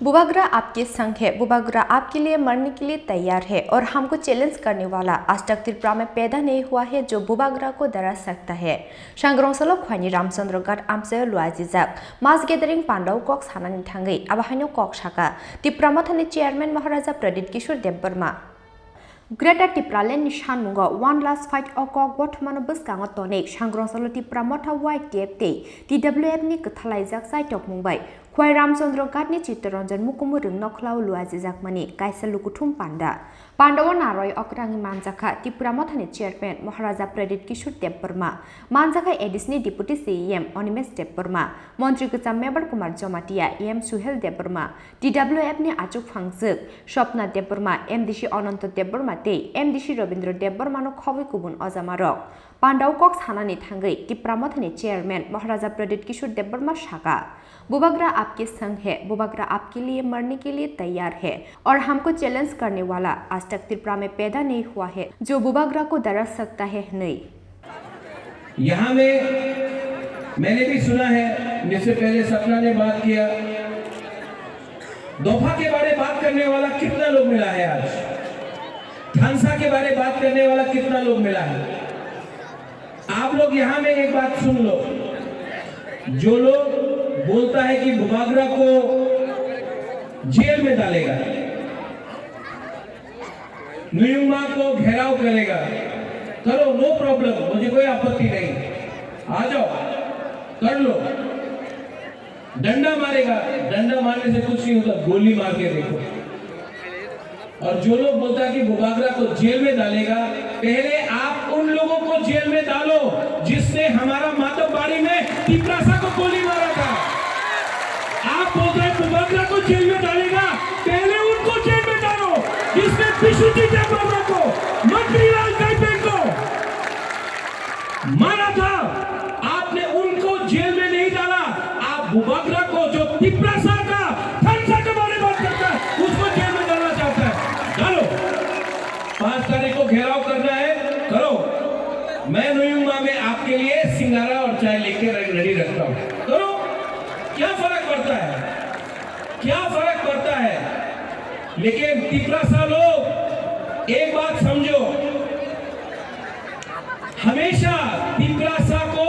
बुबागरा आपके संग है, बुबागरा आपके लिए मरने के लिए तैयार है और हमको चैलेंज करने वाला आज तक त्रिपुरा में पैदा नहीं हुआ है जो बुबागरा को डरा सकता है। सांग्रांसलो ख्वानी रामचंद्र गढ़ आमसे लुआजिजाक मास गैदरिंग पांडव कॉक सानानि थांगै आबाहाइनो कॉक शाखा त्रिपुरा मथानि चेयरमैन महाराजा प्रदीप किशोर देबबर्मा ग्रेटर टिप्रालेन निशान मुंगो वन लास्ट फाइट अकॉक बर्थमानो बसकांगो तोनेक सांग्रांसलो टिप्रा मथा वाइट टेप ते टीडब्ल्यूएफ नि कथालाइजाक साइटक मुंबाई ख्वाई रामचंद्र गाटनि चित्तरंजन मुकुमु रिंग नखलाव लुआजिजाक मानि काइसा लुकुथुम पांडा पांडव नारय अक्रांगि मानजाखा त्रिपुरा मथानि chairman Maharaja Pradeep Kishore Debbarma मानजाखा एडिसनि deputy CM Animesh Debbarma मंत्री गोजाम मेबर कुमार जमातिया एम सुहेल देबबर्मा टीडब्ल्यूएफ नि आचुक फांगजोक स्वप्ना देबबर्मा एमडीसी अनंत देबबर्मा ते एमडीसी रविंद्र देबबर्मानो खबै गुबुन अजामारक पांडव कॉक सानानि थांगै त्रिपुरा मथानि चेयरमैन महाराजा प्रदीप किशोर देबबर्मा शाखा बुबागरा आपके संग है, बुबागरा आपके लिए मरने के लिए तैयार है और हमको चैलेंज करने वाला आज तक त्रिपुरा में पैदा नहीं हुआ है जो बुबागरा को डरा सकता है नहीं। यहाँ में मैंने भी सुना है, जिससे पहले सपना ने बात किया, दोफा के बारे बात करने वाला कितना लोग मिला है आज, थानसा के बारे बात करने वाला कितना लोग मिला है। आप लोग यहाँ में एक बात सुन लो, जो लोग बोलता है कि बुबागरा को जेल में डालेगा, नुयुमा को घेराव करेगा, करो, नो प्रॉब्लम, मुझे कोई आपत्ति नहीं, आ जाओ कर लो। डंडा मारेगा, डंडा मारने से कुछ नहीं होता, गोली मार के देखो। और जो लोग बोलता है कि बुबागरा को जेल में डालेगा, पहले आप उन लोगों को जेल में डालो जिसने हमारा मातोबाड़ी में तिपरासा को गोली मारा था। आप बोल रहे बुबागरा को जेल में डालेगा, पहले उनको जेल में डालो जिसने पिशुजी देबबर्मा को, मंत्रीलाल कैपे को मारा था। आपने उनको जेल में नहीं डाला, आप बुबागरा को जो तिपरासा का थानसा के बारे में बात करता है उसको जेल में डालना चाहता है। डालो, 5 तारीख को घेराव करना है, करो। मैं नुयुमा में आपके लिए सिंगारा और चाय लेके रेडी रखता हूं, करो। क्या फर्क पड़ता है, क्या फर्क पड़ता है। लेकिन तिपरासा लोग एक बात समझो, हमेशा तिपरासा को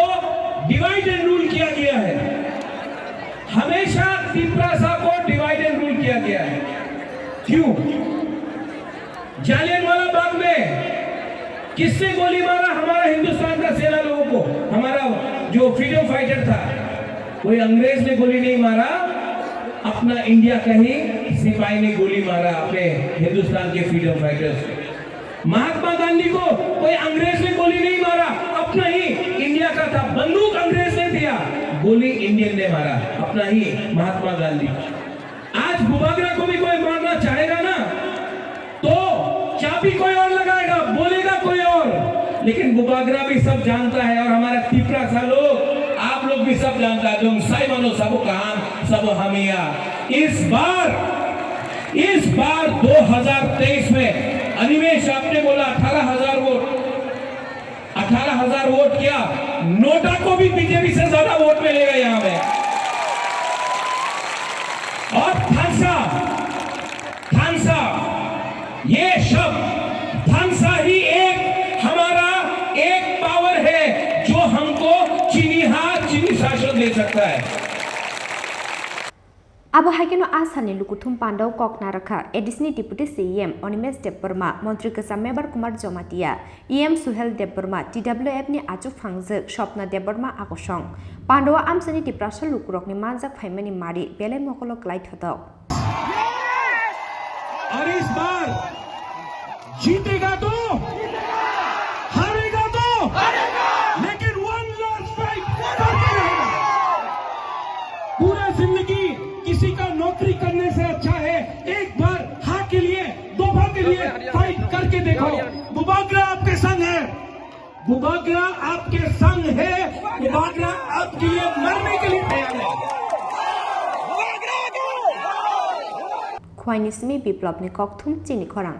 डिवाइड एंड रूल किया गया है, हमेशा तिपरासा को डिवाइड एंड रूल किया गया है। क्यों? जालियनवाला बाग में किसने गोली मारा? हमारा हिंदुस्तान का सेना लोगों को, हमारा जो फ्रीडम फाइटर था। कोई अंग्रेज ने गोली नहीं मारा, अपना इंडिया का ही सिपाही ने गोली मारा अपने हिंदुस्तान के फ्रीडम फाइटर्स। महात्मा गांधी को कोई अंग्रेज ने गोली नहीं मारा, अपना ही इंडिया का था, बंदूक अंग्रेज ने दिया, गोली इंडियन ने मारा, अपना ही महात्मा गांधी। आज बुबागरा को भी कोई मारना चाहेगा ना, तो चाबी कोई और लगाएगा, बोलेगा कोई और। लेकिन बुबागरा भी सब जानता है और हमारा तिपरासा लोग, आप लोग भी सब जानता है, तुम साइमानो सब कहां सब हमिया। इस बार 2023 में अनिमेश आपने बोला 18,000 वोट किया, नोटा को भी बीजेपी से ज्यादा वोट मिलेगा यहां में। और थानसा ये शब्द, थानसा ही एक हमारा एक पावर है जो हमको चीनी शासन दे सकता है। अब हाइकेनो आसानी लुकुथुम पांडव कॉक नारखा एडिसनि डिप्यूटी सीएम अनिमेश देबबर्मा मंत्री गोजाम मेबर कुमार जमातिया एम सुहेल देबबर्मा टीडब्ल्यूएफ नि आचुक फांगजोक स्वप्ना देबबर्मा आगसं पांडव आमसानि तिप्रासा लुकुरकनि मानजाक फाइमानि मारि बेले मकलो क्लाइट हतौ। और इस बार जीतेगा तो हारेगा तो, लेकिन वन लास्ट फाइट करते रहेगा। पूरा जिंदगी किसी का नौकरी करने से अच्छा है एक बार हाँ के लिए, दोफा के लिए फाइट करके देखो। बुबागरा आपके संग है, बुबागरा आपके संग है, बुबागरा आपके लिए मरने के लिए तैयार है। ख्वाइनिसमी बिप्लबनि ककथुम चिनी खरां।